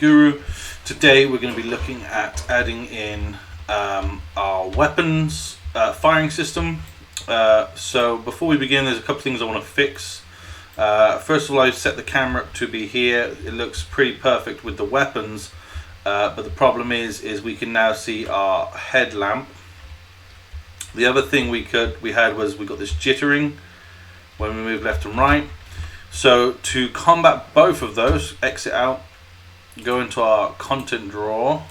Guru. Today we're going to be looking at adding in our weapons firing system. So before we begin, there's a couple things I want to fix. First of all, I've set the camera up to be here. It looks pretty perfect with the weapons, but the problem is we can now see our headlamp. The other thing we had was we got this jittering when we move left and right. So to combat both of those, exit out, go into our content drawer,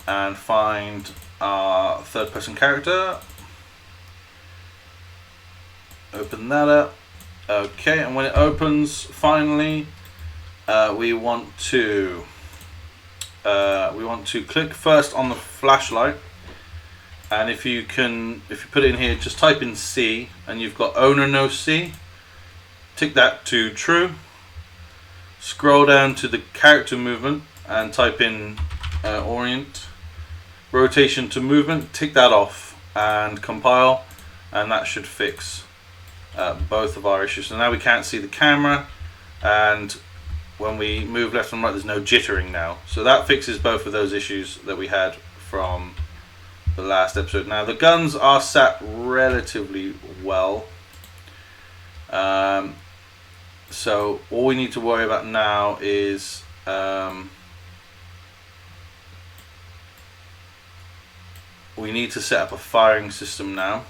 and find our third person character. Open that up. Okay, and when it opens, finally, we want to click first on the flashlight. And if you put it in here, just type in C, and you've got owner no C. Tick that to true. Scroll down to the character movement and type in orient. Rotation to movement. Tick that off and compile, and that should fix both of our issues. So now we can't see the camera, and when we move left and right, there's no jittering now. So that fixes both of those issues that we had from the last episode. Now the guns are sat relatively well, so all we need to worry about now is we need to set up a firing system now.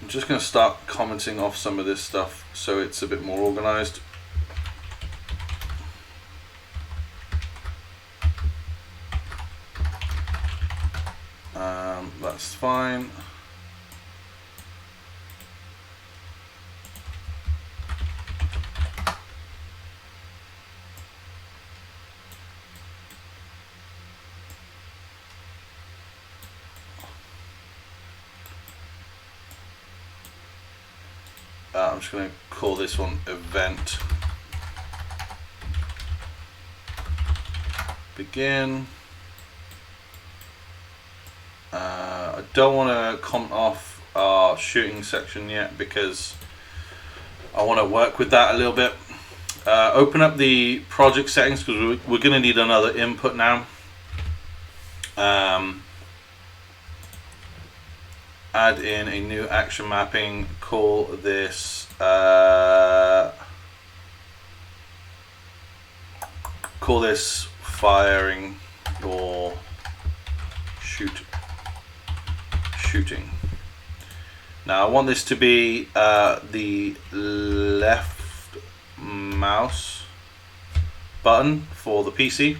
I'm just going to start commenting off some of this stuff so it's a bit more organized. That's fine. I'm just going to call this one event begin. I don't want to comment off our shooting section yet because I want to work with that a little bit. Open up the project settings because we're going to need another input now. Add in a new action mapping. Call this firing or shooting. Now I want this to be the left mouse button for the PC,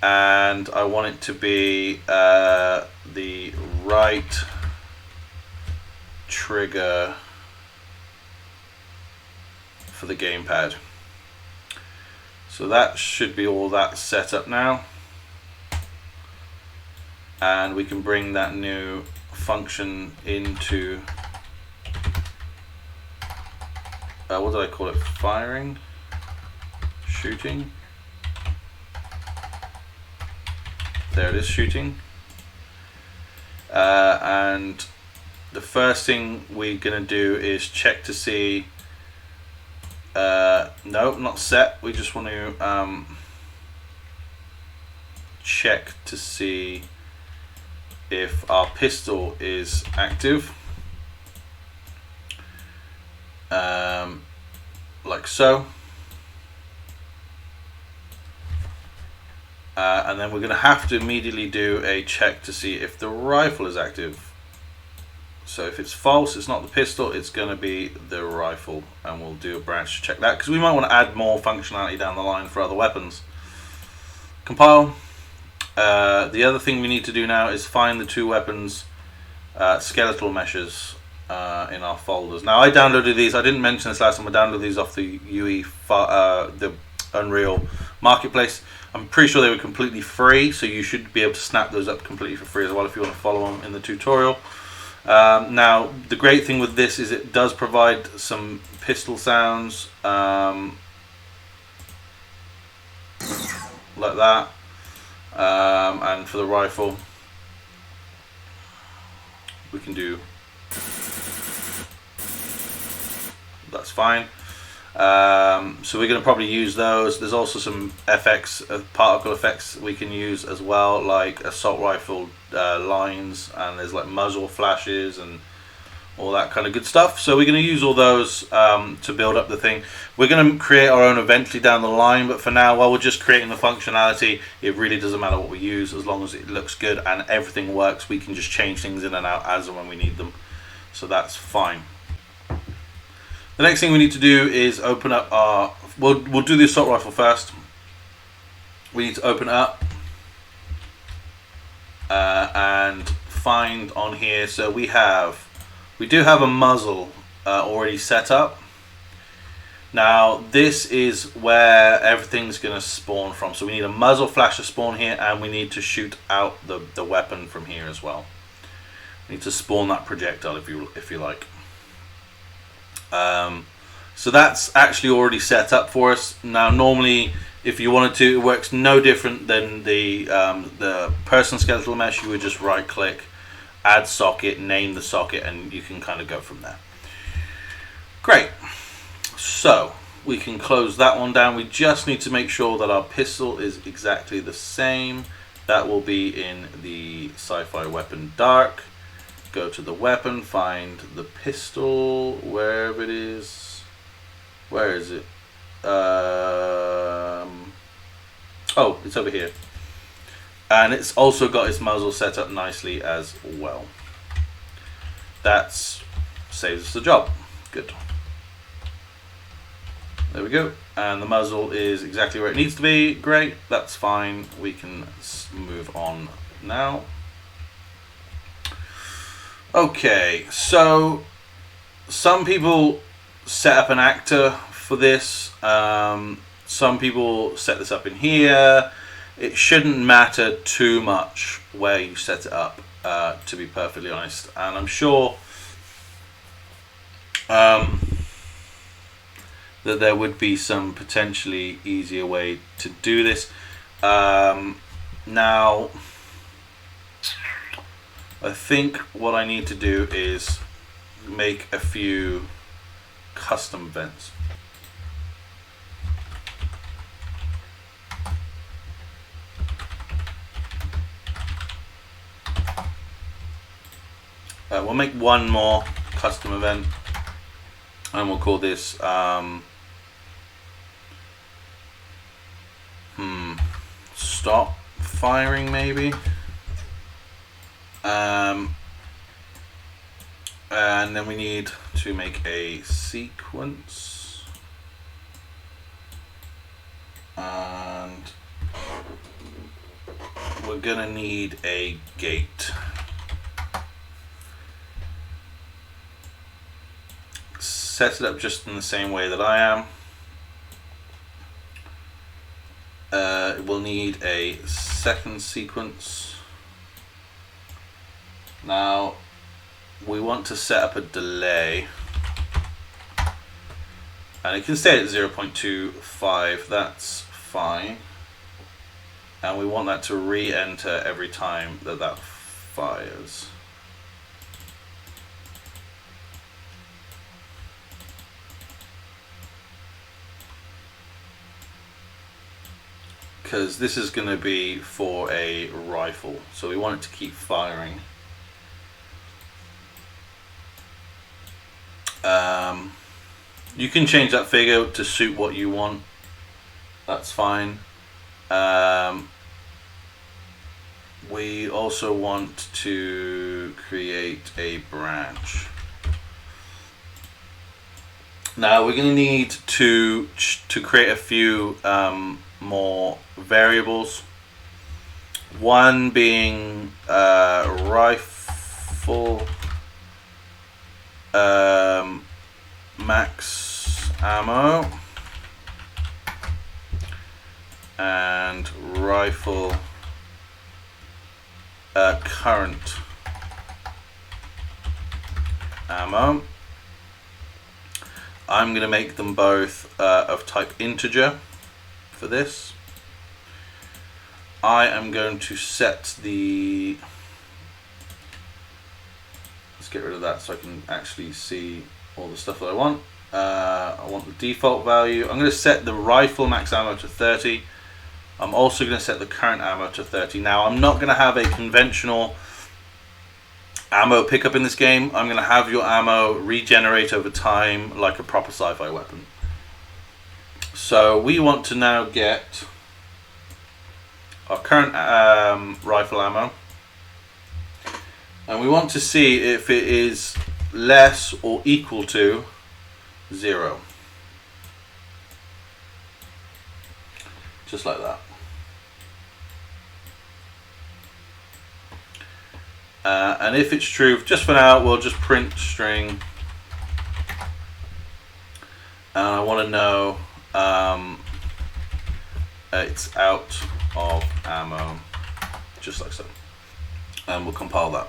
and I want it to be the right trigger for the gamepad. So that should be all that set up now, and we can bring that new function into what did I call it? Firing, shooting. There it is, shooting. And the first thing we're going to do is check to see. No, not set. We just want to check to see if our pistol is active, like so. And then we're going to have to immediately do a check to see if the rifle is active. So if it's false, it's not the pistol, it's going to be the rifle, and we'll do a branch to check that because we might want to add more functionality down the line for other weapons. Compile. The other thing we need to do now is find the two weapons skeletal meshes in our folders. Now I downloaded these, I didn't mention this last time, I downloaded these off the the Unreal Marketplace. I'm pretty sure they were completely free, so you should be able to snap those up completely for free as well if you want to follow them in the tutorial. Now the great thing with this is it does provide some pistol sounds like that, and for the rifle we can do, that's fine. So we're going to probably use those. There's also some FX, particle effects we can use as well, like assault rifle lines, and there's like muzzle flashes and all that kind of good stuff. So we're going to use all those to build up the thing. We're going to create our own eventually down the line, but for now, while we're just creating the functionality, it really doesn't matter what we use as long as it looks good and everything works. We can just change things in and out as and when we need them. So that's fine. The next thing we need to do is open up our... We'll do the assault rifle first. We need to open it up and find on here. So we do have a muzzle already set up. Now this is where everything's going to spawn from. So we need a muzzle flash to spawn here, and we need to shoot out the weapon from here as well. We need to spawn that projectile if you like. So that's actually already set up for us. Now normally if you wanted to, it works no different than the person skeletal mesh. You would just right click, add socket, name the socket, and you can kind of go from there. Great. So we can close that one down. We just need to make sure that our pistol is exactly the same. That will be in the sci-fi weapon dark. Go to the weapon, find the pistol, wherever it is. Where is it? Oh, it's over here. And it's also got its muzzle set up nicely as well. That saves us the job. Good. There we go. And the muzzle is exactly where it needs to be. Great, that's fine. We can move on now. Okay, so some people set up an actor for this. Some people set this up in here. It shouldn't matter too much where you set it up, to be perfectly honest. And I'm sure that there would be some potentially easier way to do this. Now, I think what I need to do is make a few custom events. We'll make one more custom event, and we'll call this stop firing, maybe. And then we need to make a sequence, and we're gonna need a gate. Set it up just in the same way that I am. We'll need a second sequence. Now we want to set up a delay, and it can stay at 0.25, that's fine, and we want that to re-enter every time that fires. Because this is going to be for a rifle, so we want it to keep firing. You can change that figure to suit what you want, that's fine. We also want to create a branch. Now we're going to need to create a few more variables. One being rifle max ammo and rifle current ammo. I'm going to make them both of type integer for this. I am going to set the... Let's get rid of that so I can actually see all the stuff that I want. I want the default value. I'm going to set the rifle max ammo to 30. I'm also going to set the current ammo to 30. Now, I'm not going to have a conventional ammo pickup in this game. I'm going to have your ammo regenerate over time like a proper sci-fi weapon. So we want to now get our current rifle ammo, and we want to see if it is less or equal to 0. Just like that. And if it's true, just for now, we'll just print string. And I want to know it's out of ammo, just like so. And we'll compile that.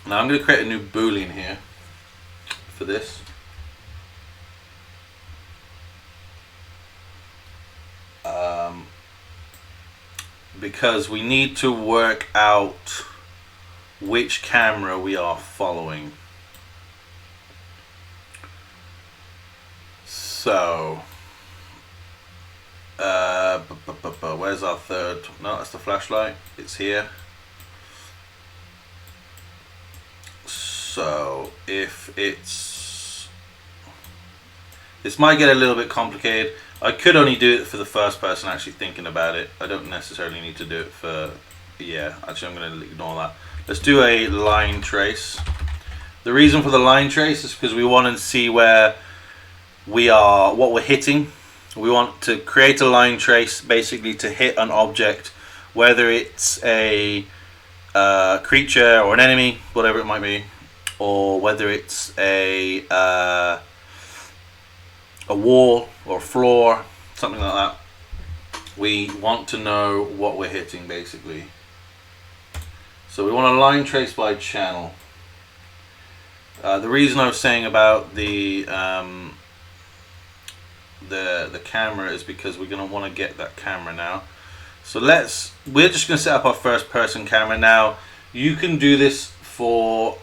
Now I'm going to create a new boolean here for this. Because we need to work out which camera we are following. So, where's our third? No, that's the flashlight. It's here. So, if it's... This might get a little bit complicated. I could only do it for the first person actually thinking about it. I don't necessarily need to do it for... Yeah, actually I'm going to ignore that. Let's do a line trace. The reason for the line trace is because we want to see where we are, what we're hitting. We want to create a line trace basically to hit an object, whether it's a creature or an enemy, whatever it might be, or whether it's a wall or a floor, something like that. We want to know what we're hitting basically. So we want a line trace by channel. The reason I was saying about the camera is because we're going to want to get that camera now. So we're just going to set up our first person camera. Now you can do this for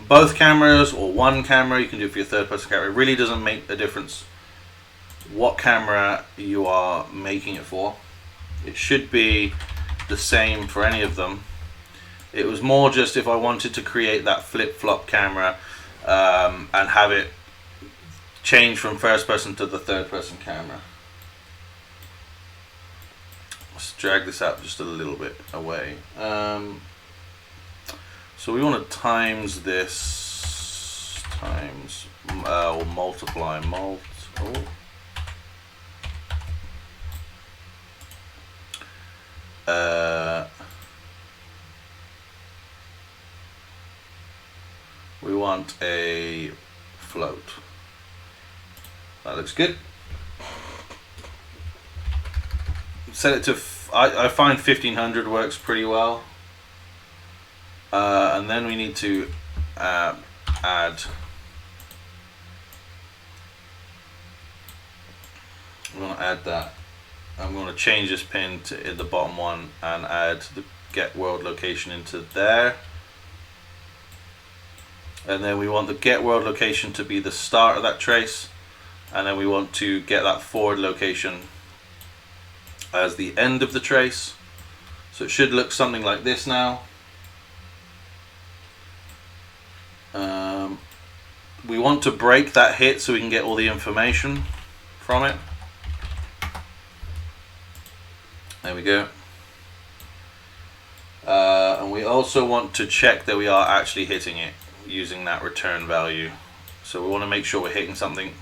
both cameras or one camera. You can do it for your third person camera. It really doesn't make a difference what camera you are making it for. It should be the same for any of them. It was more just if I wanted to create that flip-flop camera and have it change from first person to the third person camera. Let's drag this out just a little bit away. So we want to times this times or multiply we want a float. That looks good. Set it to I find 1500 works pretty well. And then we need to add I'm going to add that. I'm going to change this pin to the bottom one and add the get world location into there. And then we want the get world location to be the start of that trace, and then we want to get that forward location as the end of the trace. So it should look something like this now. We want to break that hit so we can get all the information from it. There we go. And we also want to check that we are actually hitting it using that return value. So we want to make sure we're hitting something.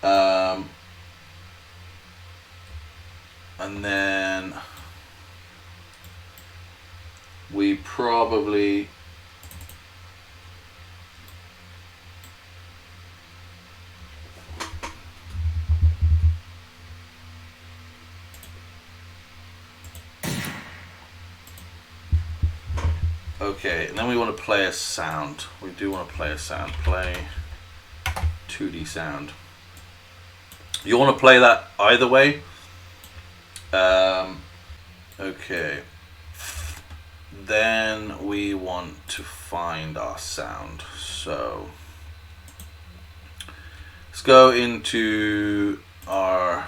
And then we probably okay, and then we want to play a sound. We do want to play a sound. Play 2D sound. You want to play that either way. Okay. Then we want to find our sound. So let's go into our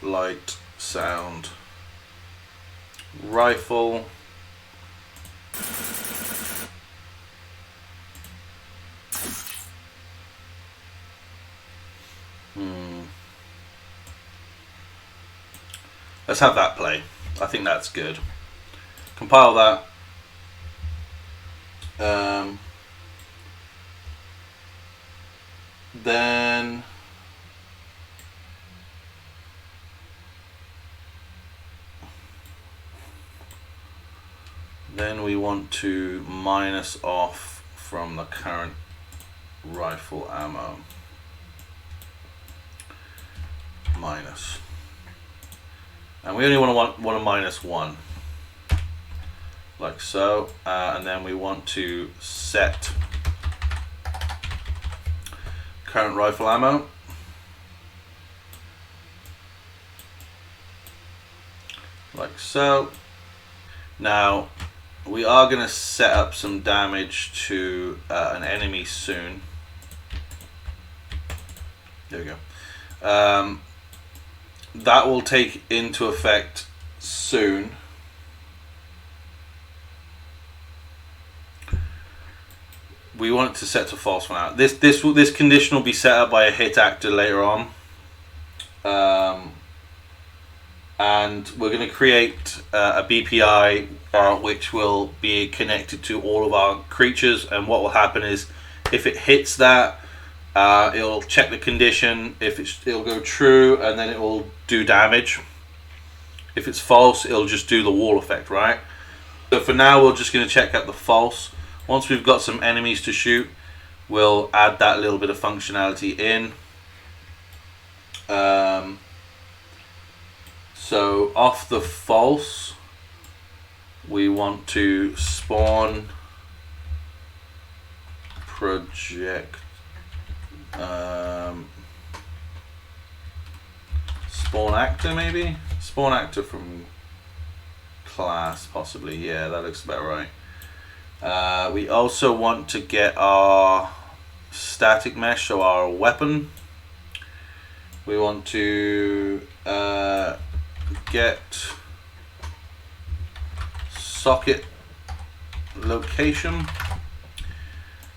light sound rifle. Let's have that play. I think that's good. Compile that. Then we want to minus off from the current rifle ammo. Minus. And we only want to minus 1. Like so. And then we want to set current rifle ammo. Like so. Now we are going to set up some damage to an enemy soon. There we go. That will take into effect soon. We want it to set to false for now. This condition will be set up by a hit actor later on. And we're going to create a BPI which will be connected to all of our creatures, and what will happen is if it hits that, it'll check the condition. If it'll go true, and then it will do damage. If it's false, it'll just do the wall effect, right? So for now, we're just going to check out the false. Once we've got some enemies to shoot, we'll add that little bit of functionality in. So off the false, we want to spawn project. Spawn actor, maybe? Spawn actor from class, possibly. Yeah, that looks about right. We also want to get our static mesh, so our weapon. We want to get socket location.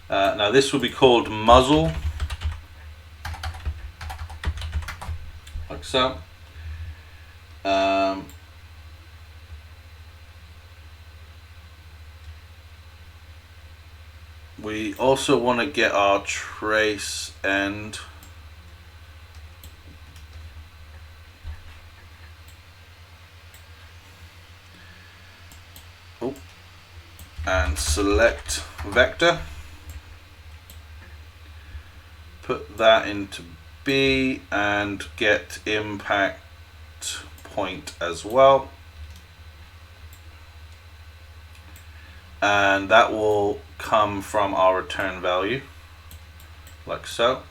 Now this will be called muzzle, like so. We also want to get our trace end. And select vector. Put that into B and get impact point as well. And that will come from our return value, like so.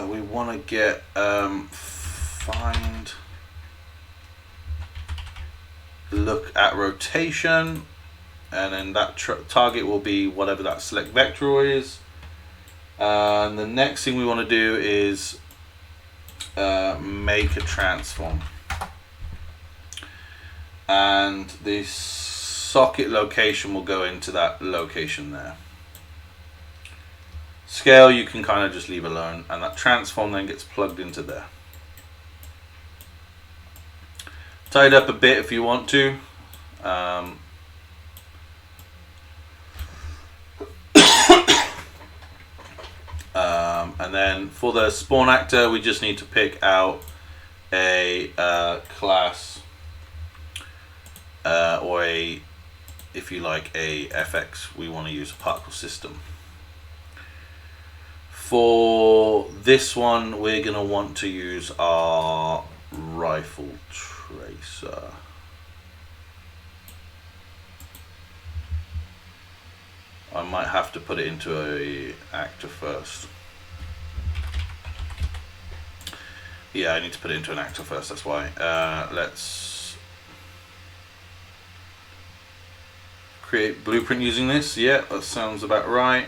We want to get find look at rotation, and then that target will be whatever that select vector is. And the next thing we want to do is make a transform, and the socket location will go into that location there. Scale you can kind of just leave alone, and that transform then gets plugged into there. Tie it up a bit if you want to. And then for the spawn actor, we just need to pick out a class or a, if you like, a FX. We want to use a particle system. For this one, we're going to want to use our rifle tracer. I might have to put it into a actor first. Yeah, I need to put it into an actor first, that's why. Let's create blueprint using this. Yeah, that sounds about right.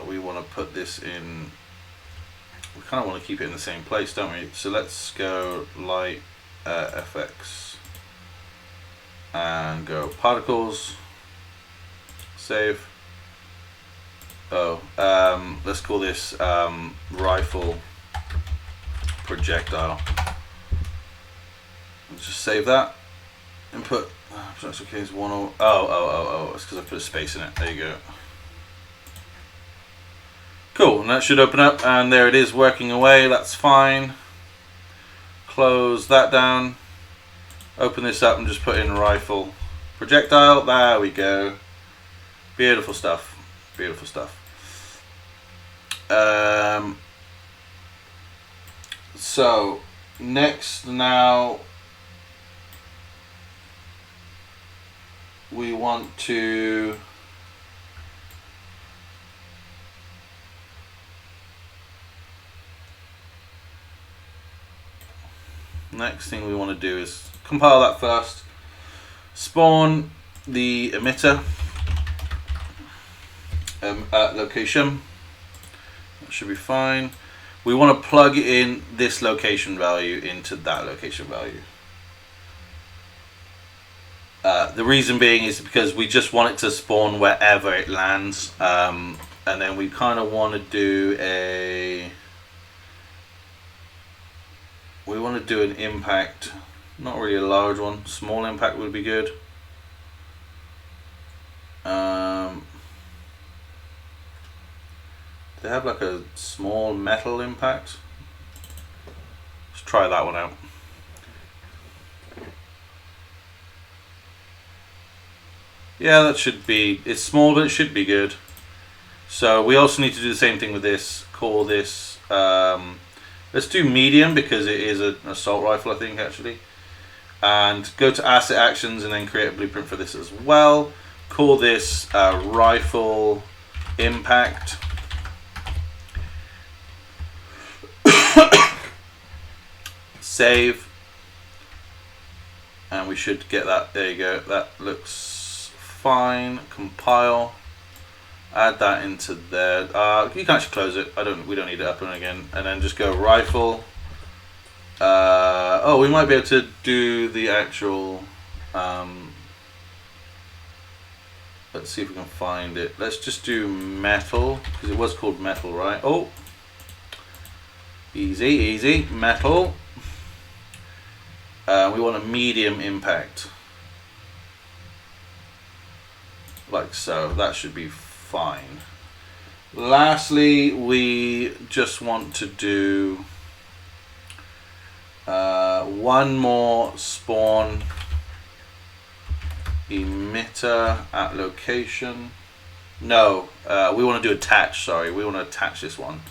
We want to put this in, we kind of want to keep it in the same place, don't we? So let's go light FX and go particles, save. Oh, let's call this rifle projectile. Let's just save that and put, that's okay, it's one, it's because I put a space in it. There you go. Cool, and that should open up, and there it is working away. That's fine. Close that down. Open this up and just put in rifle projectile. There we go. Beautiful stuff. Beautiful stuff. So next, now we want to next thing we want to do is compile that first. Spawn the emitter at location. That should be fine. We want to plug in this location value into that location value. The reason being is because we just want it to spawn wherever it lands, and then we kind of want to do an impact, not really a large one, small impact would be good. They have like a small metal impact. Let's try that one out. Yeah, that should be, it's small but it should be good. So we also need to do the same thing with this. Call this, let's do medium because it is an assault rifle, I think, actually. And go to asset actions and then create a blueprint for this as well. Call this rifle impact. Save. And we should get that, there you go, that looks fine. Compile. Add that into there. You can actually close it. We don't need it up and again. And then just go rifle. Oh, we might be able to do the actual. Let's see if we can find it. Let's just do metal because it was called metal, right? Oh, easy, easy. Metal. We want a medium impact, like so. That should be fine. Lastly, we just want to do one more spawn emitter at location. No, we want to do attach. Sorry, we want to attach this one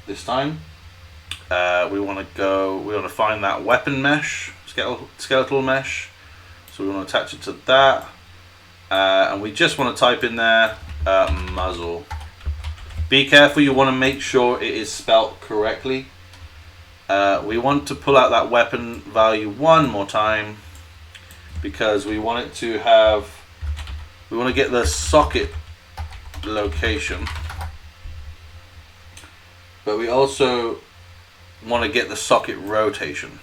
this time. We want to find that weapon mesh, skeletal mesh. So we want to attach it to that. And we just want to type in there muzzle. Be careful, you want to make sure it is spelt correctly. We want to pull out that weapon value one more time because we want it to have, we want to get the socket location, but we also want to get the socket rotation.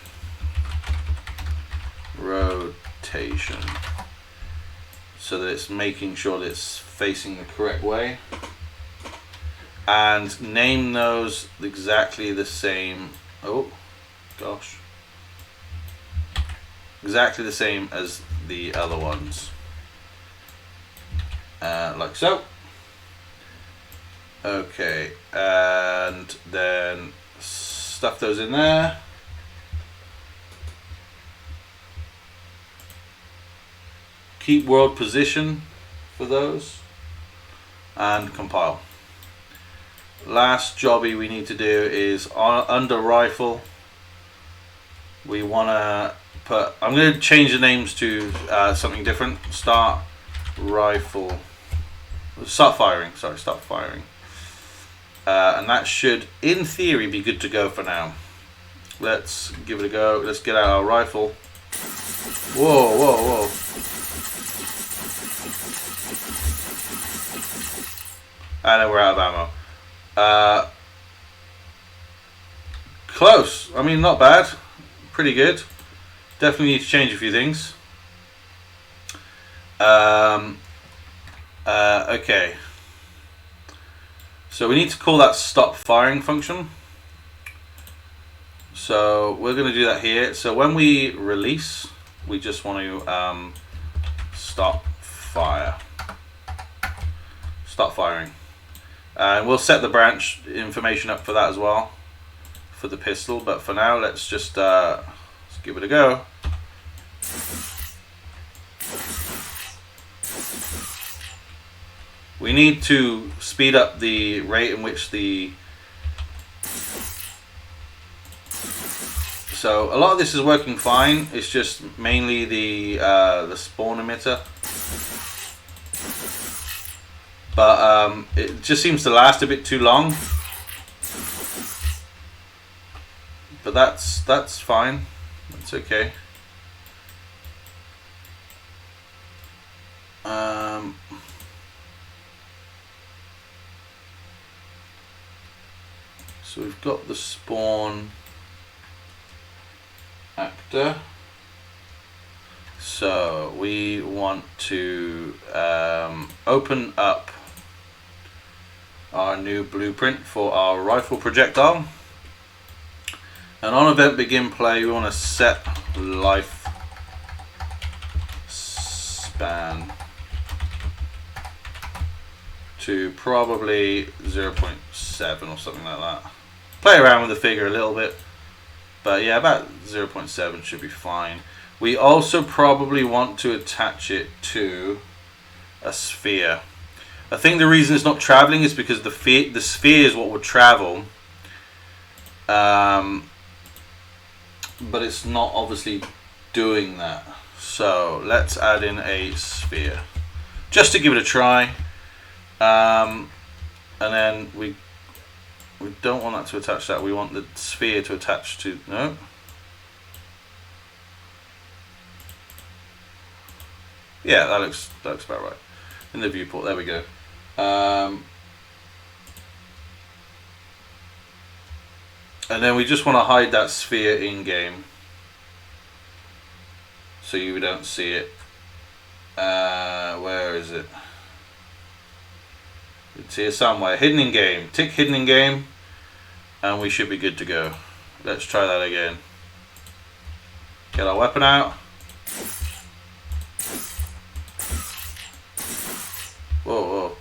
So that it's making sure that it's facing the correct way. And name those exactly the same. Oh, gosh. Exactly the same as the other ones. Like so. Okay, and then stuff those in there. Keep world position for those and compile. Last jobby we need to do is under rifle. We want to but I'm going to change the names to something different. Start rifle. Start firing. Sorry, start firing. And that should, in theory, be good to go for now. Let's give it a go. Let's get out our rifle. Whoa, whoa, whoa. And then we're out of ammo. Close. I mean, not bad. Pretty good. Definitely need to change a few things. Okay. So we need to call that stop firing function. So we're going to do that here. So when we release, we just want to stop fire. Stop firing. And we'll set the branch information up for that as well, for the pistol. But for now, let's just let's give it a go. We need to speed up the rate in which the... So a lot of this is working fine. It's just mainly the spawn emitter. But it just seems to last a bit too long. But that's fine. That's okay. So we've got the spawn actor. So we want to open up our new blueprint for our rifle projectile. And on event begin play, we want to set life span to probably 0.7 or something like that. Play around with the figure a little bit, but yeah, about 0.7 should be fine. We also probably want to attach it to a sphere. I think the reason it's not traveling is because the sphere is what would travel, but it's not obviously doing that. So let's add in a sphere just to give it a try, and then we don't want that to attach that. We want the sphere to attach to no. Yeah, that looks about right in the viewport. There we go. And then we just want to hide that sphere in game, so you don't see it. Where is it? It's here somewhere. Hidden in game. Tick hidden in game, and we should be good to go. Let's try that again. Get our weapon out. Whoa, whoa.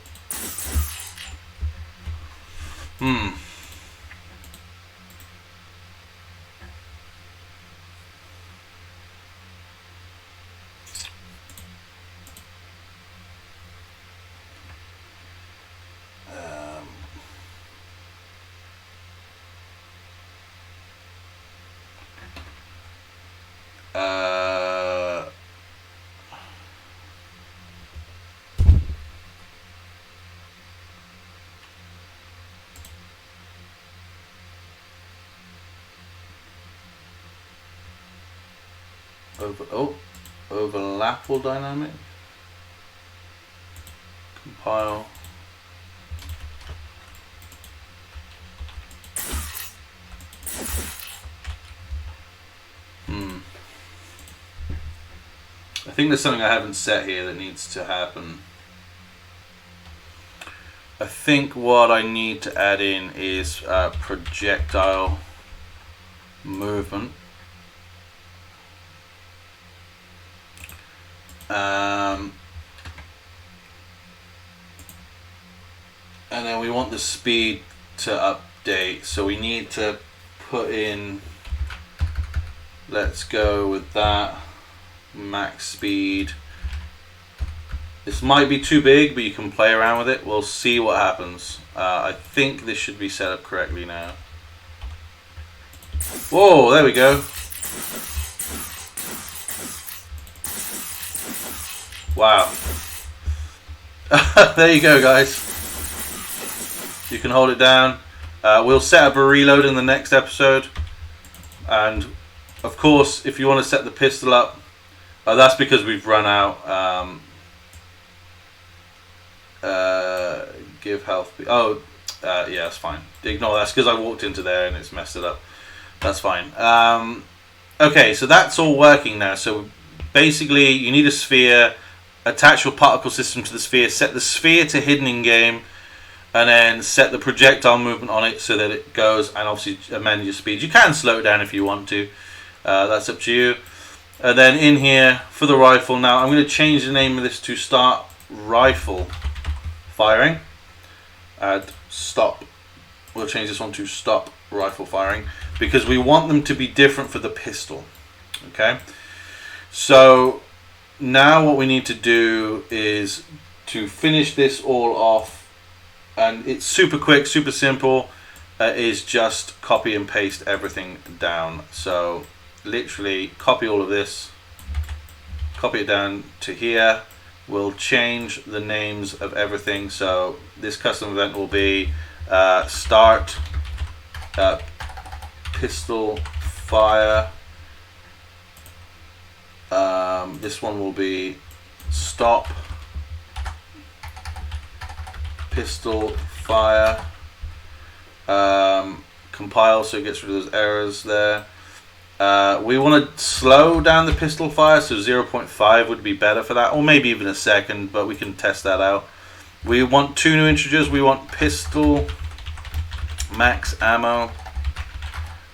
Overlapple dynamic. Compile. I think there's something I haven't set here that needs to happen. I think what I need to add in is projectile movement. And then we want the speed to update, so we need to put in, let's go with that, max speed. This might be too big, but you can play around with it. We'll see what happens. I think this should be set up correctly now. Whoa, there we go. Wow. There you go, guys. You can hold it down. We'll set up a reload in the next episode. And of course, if you want to set the pistol up, that's because we've run out. Give health. Yeah, that's fine. Ignore that. That's because I walked into there and it's messed it up. That's fine. Okay, so that's all working now. So basically, you need a sphere. Attach your particle system to the sphere. Set the sphere to hidden in game. And then set the projectile movement on it so that it goes, and obviously amend your speed. You can slow it down if you want to. That's up to you. And then in here for the rifle, now I'm going to change the name of this to Start Rifle Firing. Add Stop. We'll change this one to Stop Rifle Firing because we want them to be different for the pistol. Okay. So now what we need to do is to finish this all off. And it's super quick, super simple. Is just copy and paste everything down. So literally copy all of this, copy it down to here. We'll change the names of everything. So this custom event will be start pistol fire. This one will be stop pistol fire. Compile so it gets rid of those errors there. We want to slow down the pistol fire, so 0.5 would be better for that, or maybe even a second, but we can test that out. We want two new integers. We want pistol max ammo,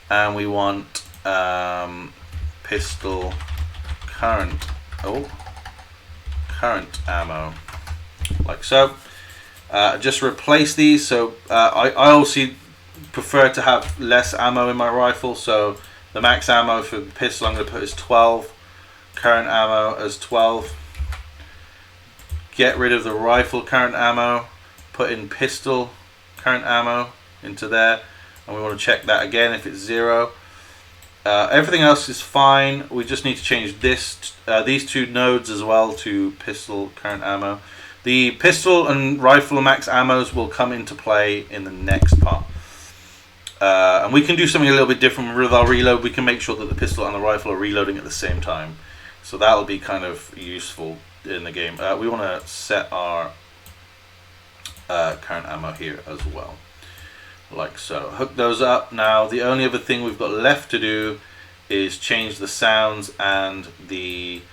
and we want pistol current ammo, like so. Just replace these. So I also prefer to have less ammo in my rifle, so the max ammo for the pistol I'm going to put as 12, current ammo as 12. Get rid of the rifle current ammo, put in pistol current ammo into there, and we want to check that again if it's 0. Everything else is fine. We just need to change this these two nodes as well to pistol current ammo. The pistol and rifle max ammos will come into play in the next part. And we can do something a little bit different with our reload. We can make sure that the pistol and the rifle are reloading at the same time. So that'll be kind of useful in the game. We want to set our current ammo here as well. Like so. Hook those up. Now the only other thing we've got left to do is change the sounds and the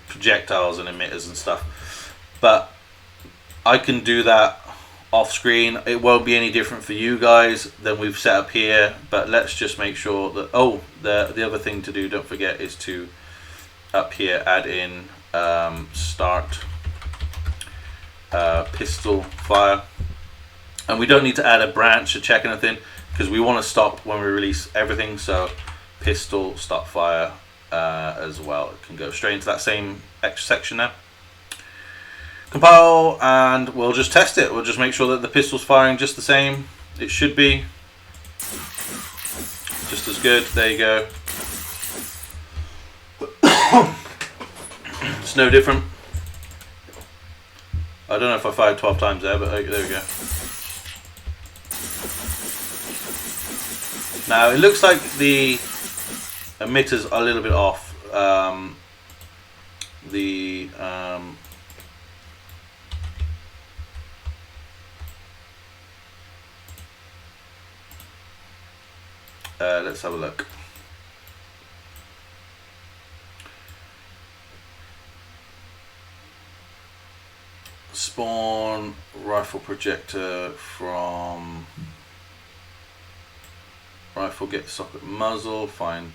projectiles and emitters and stuff, but I can do that off screen. It won't be any different for you guys than we've set up here, but let's just make sure that the other thing to do, don't forget, is to up here add in start pistol fire, and we don't need to add a branch to check anything because we want to stop when we release everything. So pistol stop fire as well. It can go straight into that same extra section now. Compile, and we'll just test it. We'll just make sure that the pistol's firing just the same. It should be just as good. There you go. It's no different. I don't know if I fired 12 times there, but there we go. Now it looks like the emitters are a little bit off. Let's have a look. Spawn rifle projector from rifle, get socket muzzle, find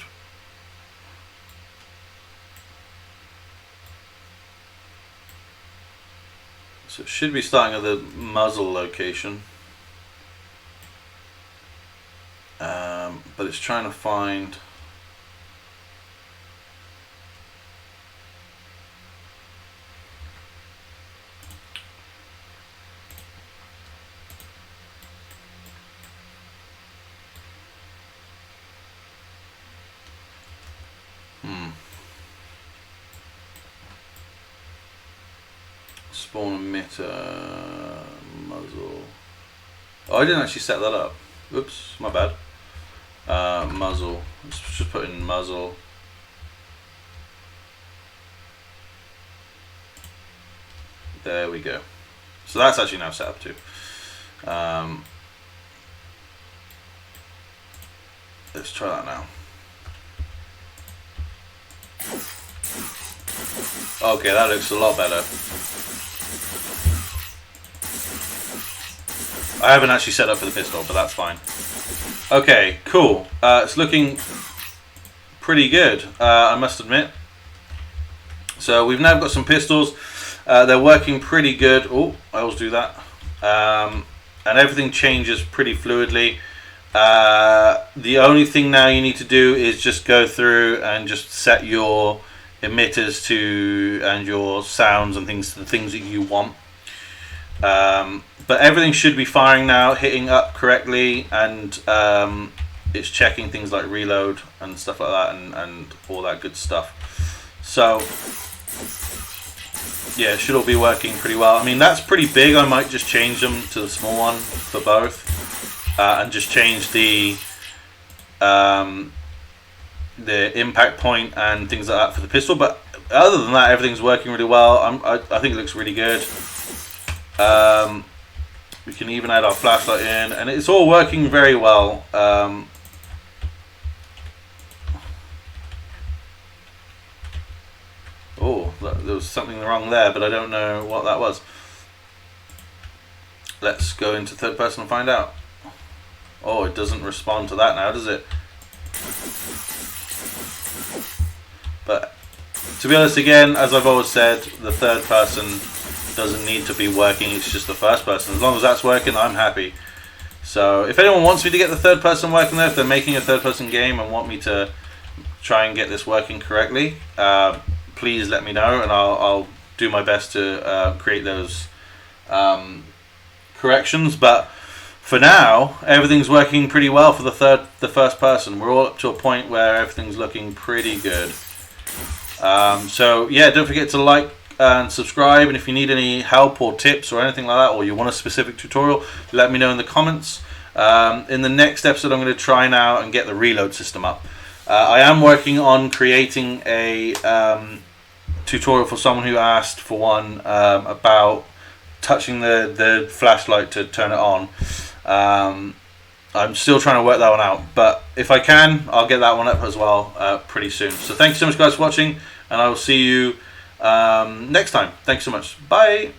so it should be starting at the muzzle location, but it's trying to find spawn emitter, muzzle. Oh, I didn't actually set that up. Oops, my bad. Muzzle. Let's just put in muzzle. There we go. So that's actually now set up too. Let's try that now. Okay, that looks a lot better. I haven't actually set up for the pistol, but that's fine. Okay, cool. It's looking pretty good, I must admit. So we've now got some pistols. They're working pretty good. Oh, I always do that. And everything changes pretty fluidly. The only thing now you need to do is just go through and just set your emitters to and your sounds and things to the things that you want. But everything should be firing now, hitting up correctly, and it's checking things like reload and stuff like that, and all that good stuff. So yeah, it should all be working pretty well. I mean, that's pretty big. I might just change them to the small one for both, and just change the impact point and things like that for the pistol. But other than that, everything's working really well. I think it looks really good. We can even add our flashlight in, and it's all working very well. Oh, there was something wrong there, but I don't know what that was. Let's go into third person and find out. Oh, it doesn't respond to that now, does it? But to be honest, again, as I've always said, the third person doesn't need to be working, it's just the first person. As long as that's working, I'm happy. So if anyone wants me to get the third person working there, if they're making a third person game and want me to try and get this working correctly, please let me know, and I'll do my best to create those corrections. But for now, everything's working pretty well for the first person. We're all up to a point where everything's looking pretty good. So yeah, don't forget to like and subscribe, and if you need any help or tips or anything like that, or you want a specific tutorial, let me know in the comments. In the next episode, I'm going to try now and get the reload system up. I am working on creating a tutorial for someone who asked for one about touching the flashlight to turn it on. I'm still trying to work that one out, but if I can, I'll get that one up as well pretty soon. So thank you so much, guys, for watching, and I will see you next time. Thanks so much. Bye.